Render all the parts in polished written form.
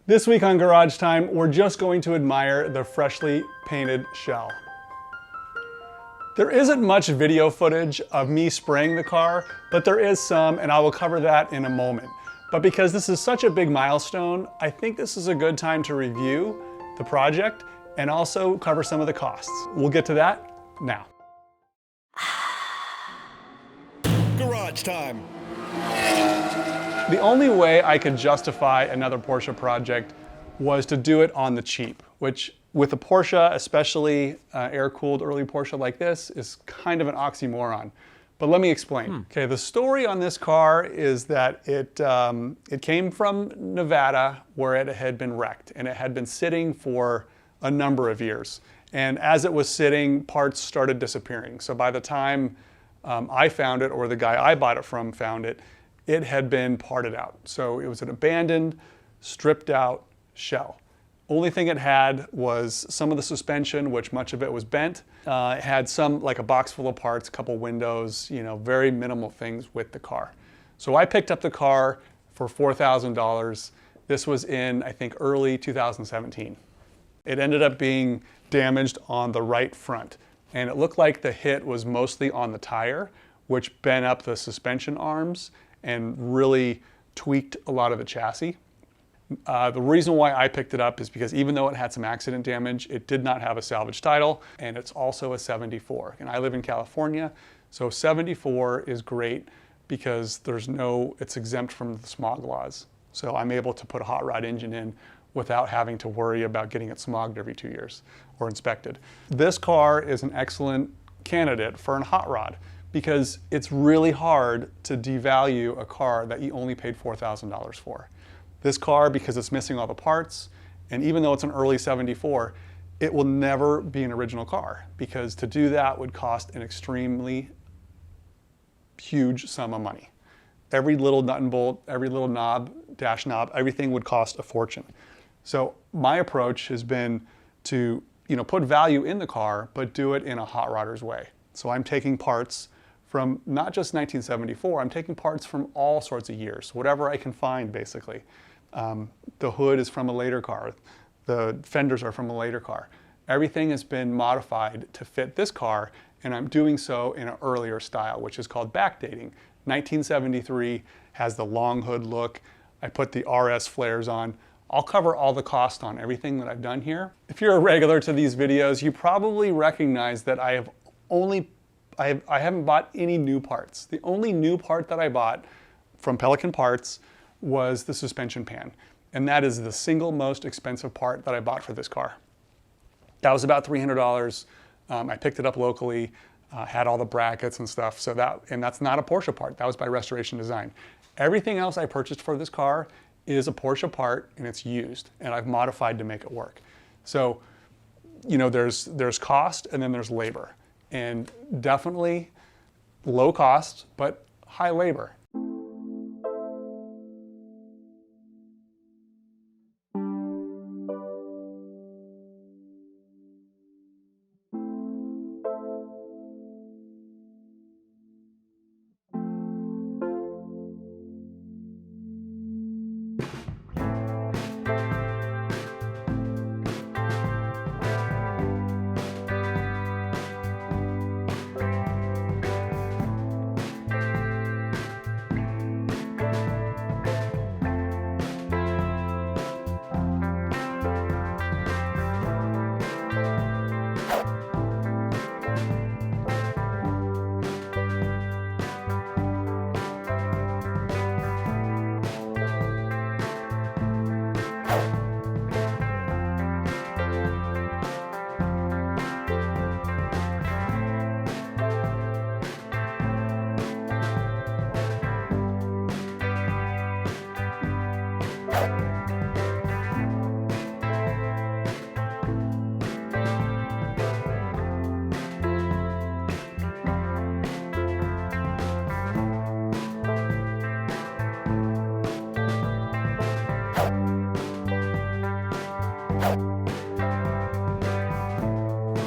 This week on Garage Time, we're just going to admire the freshly painted shell. There isn't much video footage of me spraying the car, but there is some, and I will cover that in a moment. But because this is such a big milestone, I think this is a good time to review the project and also cover some of the costs. We'll get to that now. Garage Time. The only way I could justify another Porsche project was to do it on the cheap, which with a Porsche, especially air-cooled early Porsche like this, is kind of an oxymoron. But let me explain. Okay, the story on this car is that it came from Nevada where it had been wrecked, and it had been sitting for a number of years. And as it was sitting, parts started disappearing. So by the time I found it, or the guy I bought it from found it, it had been parted out. So it was an abandoned, stripped out shell. Only thing it had was some of the suspension, which much of it was bent. It had some, like a box full of parts, a couple windows, you know, very minimal things with the car. So I picked up the car for $4,000. This was in, I think, early 2017. It ended up being damaged on the right front. And it looked like the hit was mostly on the tire, which bent up the suspension arms and really tweaked a lot of the chassis. The reason why I picked it up is because even though it had some accident damage, it did not have a salvage title, and it's also a 74. And I live in California, so 74 is great because it's exempt from the smog laws. So I'm able to put a hot rod engine in without having to worry about getting it smogged every 2 years or inspected. This car is an excellent candidate for a hot rod because it's really hard to devalue a car that you only paid $4,000 for. This car, because it's missing all the parts, and even though it's an early 74, it will never be an original car because to do that would cost an extremely huge sum of money. Every little nut and bolt, every little knob, dash knob, everything would cost a fortune. So my approach has been to, put value in the car, but do it in a hot rodder's way. So I'm taking parts from not just 1974, I'm taking parts from all sorts of years, whatever I can find basically. The hood is from a later car. The fenders are from a later car. Everything has been modified to fit this car, and I'm doing so in an earlier style, which is called backdating. 1973 has the long hood look. I put the RS flares on. I'll cover all the cost on everything that I've done here. If you're a regular to these videos, you probably recognize that I haven't bought any new parts. The only new part that I bought from Pelican Parts was the suspension pan. And that is the single most expensive part that I bought for this car. That was about $300. I picked it up locally, had all the brackets and stuff. And that's not a Porsche part. That was by Restoration Design. Everything else I purchased for this car is a Porsche part, and it's used, and I've modified to make it work. So, there's cost and then there's labor. And definitely low cost, but high labor.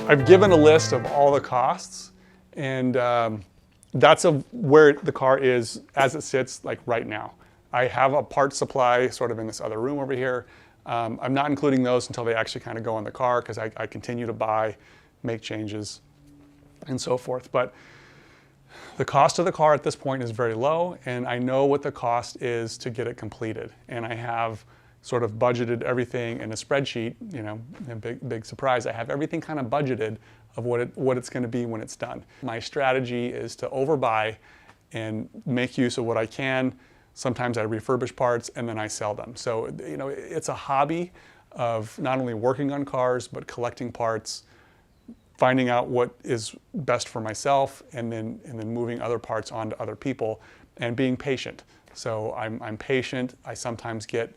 I've given a list of all the costs, and that's where the car is as it sits like right now. I have a part supply sort of in this other room over here. I'm not including those until they actually kind of go in the car, because I continue to buy, make changes, and so forth. But the cost of the car at this point is very low, and I know what the cost is to get it completed. And I have sort of budgeted everything in a spreadsheet, you know, a big surprise. I have everything kind of budgeted of what it's going to be when it's done. My strategy is to overbuy and make use of what I can. Sometimes I refurbish parts and then I sell them. So, you know, it's a hobby of not only working on cars, but collecting parts, finding out what is best for myself, and then moving other parts on to other people, and being patient. So I'm patient. I sometimes get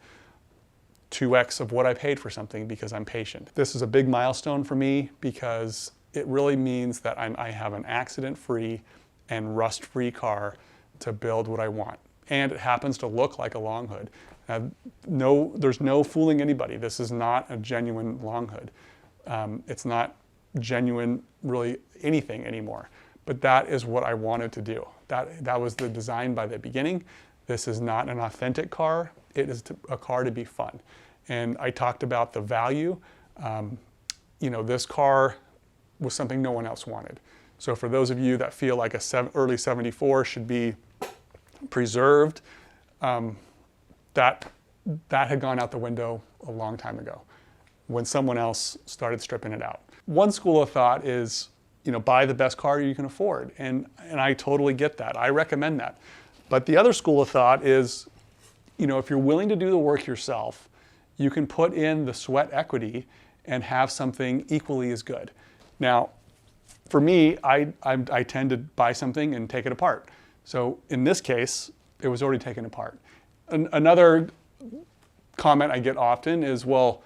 2x of what I paid for something because I'm patient. This is a big milestone for me because it really means that I have an accident-free and rust-free car to build what I want. And it happens to look like a Longhood. There's no fooling anybody. This is not a genuine Longhood. It's not genuine really anything anymore. But that is what I wanted to do. That was the design by the beginning. This is not an authentic car. It is a car to be fun. And I talked about the value. You know, this car was something no one else wanted. So for those of you that feel like early 74 should be preserved, that had gone out the window a long time ago when someone else started stripping it out. One school of thought is, you know, buy the best car you can afford. And I totally get that. I recommend that. But the other school of thought is, you know, if you're willing to do the work yourself, you can put in the sweat equity and have something equally as good. Now, for me, I tend to buy something and take it apart. So in this case, it was already taken apart. Another comment I get often is, well,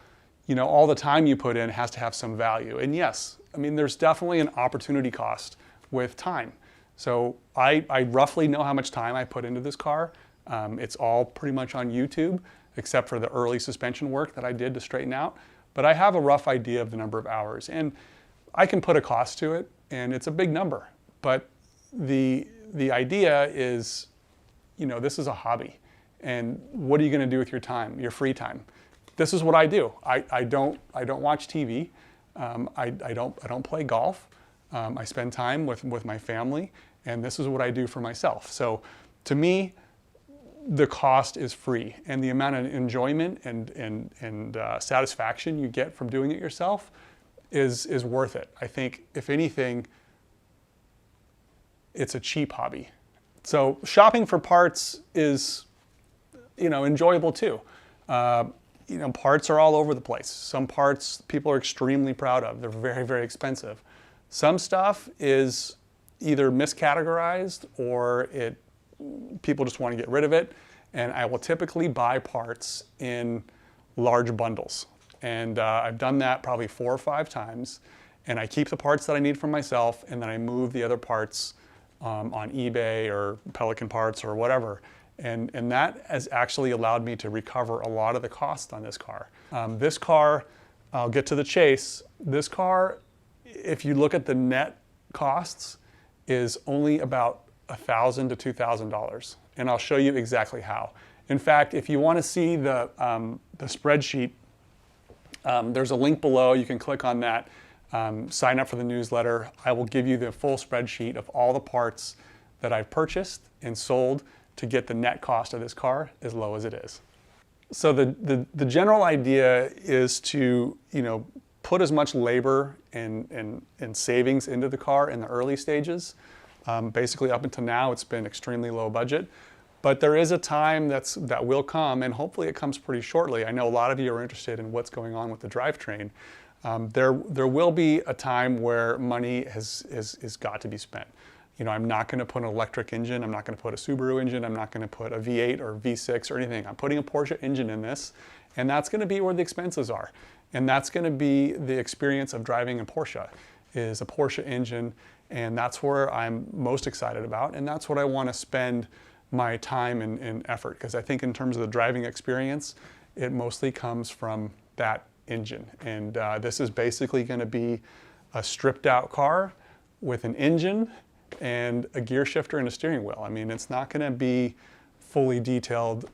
you know, all the time you put in has to have some value. And yes, I mean, there's definitely an opportunity cost with time. So I roughly know how much time I put into this car. It's all pretty much on YouTube, except for the early suspension work that I did to straighten out. But I have a rough idea of the number of hours. And I can put a cost to it, and it's a big number. But the idea is, you know, this is a hobby. And what are you going to do with your time, your free time? This is what I do. I don't watch TV. I don't play golf. I spend time with my family, and this is what I do for myself. So to me, the cost is free, and the amount of enjoyment and satisfaction you get from doing it yourself is worth it. I think, if anything, it's a cheap hobby. So shopping for parts is, you know, enjoyable too. You know, parts are all over the place. Some parts people are extremely proud of. They're very, very expensive. Some stuff is either miscategorized or people just want to get rid of it. And I will typically buy parts in large bundles. And I've done that probably 4 or 5 times. And I keep the parts that I need for myself, and then I move the other parts on eBay or Pelican Parts or whatever. And that has actually allowed me to recover a lot of the cost on this car. This car, I'll get to the chase. This car, if you look at the net costs, is only about $1,000 to $2,000. And I'll show you exactly how. In fact, if you want to see the spreadsheet, there's a link below. You can click on that. Sign up for the newsletter. I will give you the full spreadsheet of all the parts that I've purchased and sold to get the net cost of this car as low as it is. So the general idea is to, you know, put as much labor and savings into the car in the early stages. Basically, up until now, it's been extremely low budget. But there is a time that will come, and hopefully it comes pretty shortly. I know a lot of you are interested in what's going on with the drivetrain. There will be a time where money has got to be spent. You know, I'm not going to put an electric engine. I'm not going to put a Subaru engine. I'm not going to put a V8 or V6 or anything. I'm putting a Porsche engine in this, and that's going to be where the expenses are. And that's going to be the experience of driving a Porsche, is a Porsche engine, and that's where I'm most excited about, and that's what I want to spend my time and effort, because I think in terms of the driving experience, it mostly comes from that engine. And this is basically going to be a stripped out car with an engine and a gear shifter and a steering wheel. I mean, it's not going to be fully detailed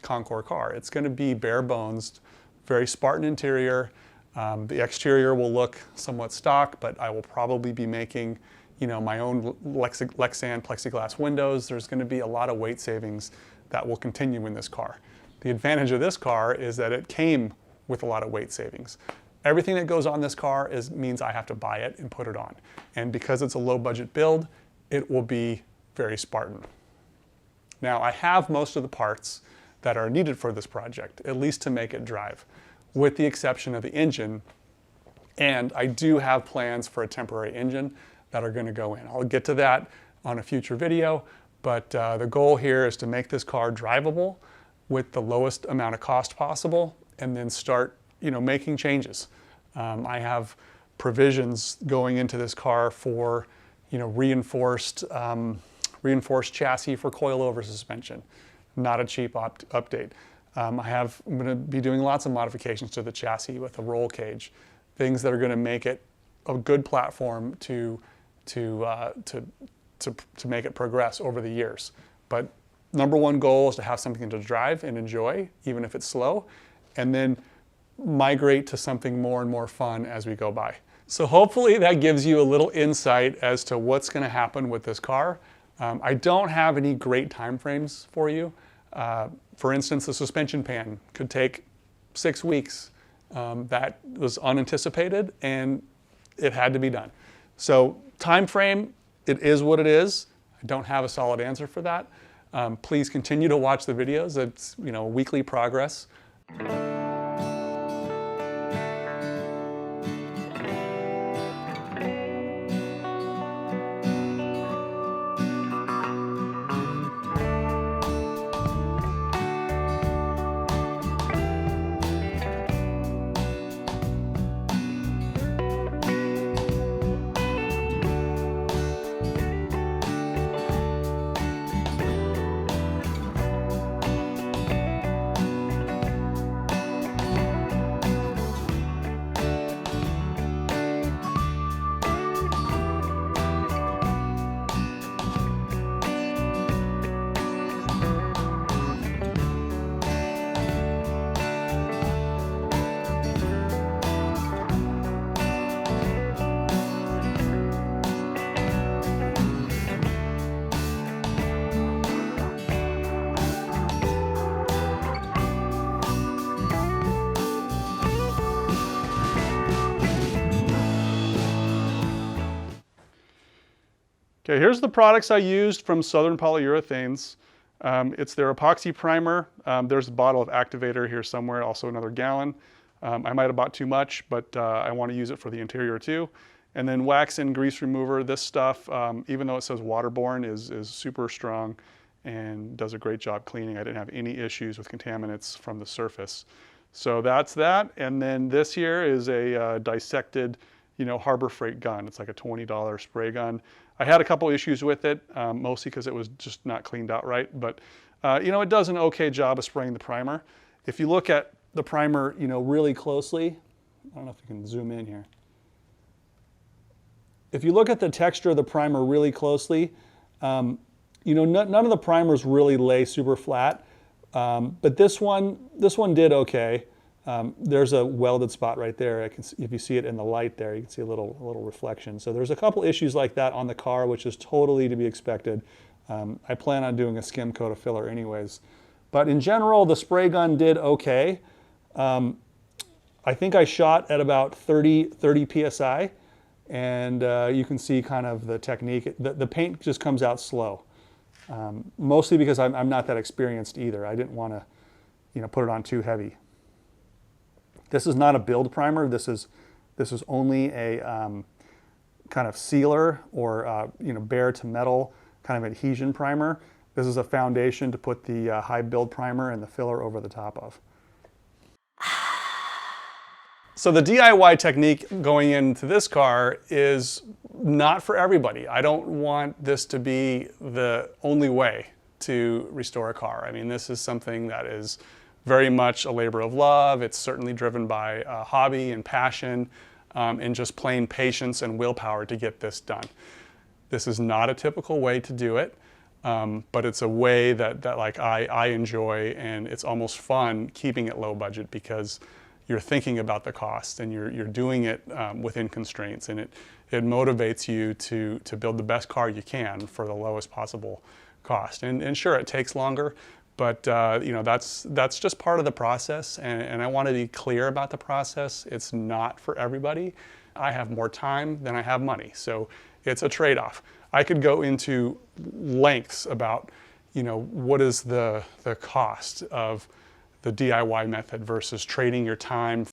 Concours car. It's going to be bare bones very Spartan interior. The exterior will look somewhat stock, but I will probably be making, you know, my own Lexan plexiglass windows. There's going to be a lot of weight savings that will continue in this car. The advantage of this car is that it came with a lot of weight savings. Everything that goes on this car means I have to buy it and put it on. And because it's a low budget build, it will be very Spartan. Now, I have most of the parts that are needed for this project, at least to make it drive, with the exception of the engine. And I do have plans for a temporary engine that are going to go in. I'll get to that on a future video, but the goal here is to make this car drivable with the lowest amount of cost possible, and then start, you know, making changes. I have provisions going into this car for, you know, reinforced chassis for coilover suspension. Not a cheap update. I'm going to be doing lots of modifications to the chassis with a roll cage, things that are going to make it a good platform to make it progress over the years. But number one goal is to have something to drive and enjoy, even if it's slow, and then migrate to something more and more fun as we go by. So hopefully that gives you a little insight as to what's going to happen with this car. I don't have any great time frames for you. For instance, the suspension pan could take 6 weeks. That was unanticipated, and it had to be done. So time frame, it is what it is. I don't have a solid answer for that. Please continue to watch the videos. It's, you know, weekly progress. Okay, here's the products I used from Southern Polyurethanes. It's their epoxy primer. There's a bottle of activator here somewhere, also another gallon. I might have bought too much, but I want to use it for the interior too. And then wax and grease remover. This stuff, even though it says waterborne, is super strong and does a great job cleaning. I didn't have any issues with contaminants from the surface. So that's that. And then this here is a dissected, you know, Harbor Freight gun. It's like a $20 spray gun. I had a couple issues with it, mostly because it was just not cleaned out right, but you know, it does an okay job of spraying the primer. If you look at the primer, you know, really closely, I don't know if you can zoom in here. If you look at the texture of the primer really closely, you know, none of the primers really lay super flat, but this one did okay. There's a welded spot right there. If you see it in the light there, you can see a little reflection. So there's a couple issues like that on the car, which is totally to be expected. I plan on doing a skim coat of filler anyways. But in general, the spray gun did okay. I think I shot at about 30 PSI, and you can see kind of the technique. The paint just comes out slow, mostly because I'm not that experienced either. I didn't want to, you know, put it on too heavy. This is not a build primer. This is only a kind of sealer or you know, bare to metal kind of adhesion primer. This is a foundation to put the high build primer and the filler over the top of. So the DIY technique going into this car is not for everybody. I don't want this to be the only way to restore a car. I mean, this is something that is very much a labor of love. It's certainly driven by hobby and passion and just plain patience and willpower to get this done. This is not a typical way to do it, but it's a way that like I enjoy, and it's almost fun keeping it low budget because, you're thinking about the cost and you're doing it within constraints, and it motivates you to build the best car you can for the lowest possible cost. And sure, it takes longer, but you know, that's just part of the process, and I want to be clear about the process. It's not for everybody. I have more time than I have money, so it's a trade-off. I could go into lengths about, you know, what is the cost of the DIY method versus trading your time.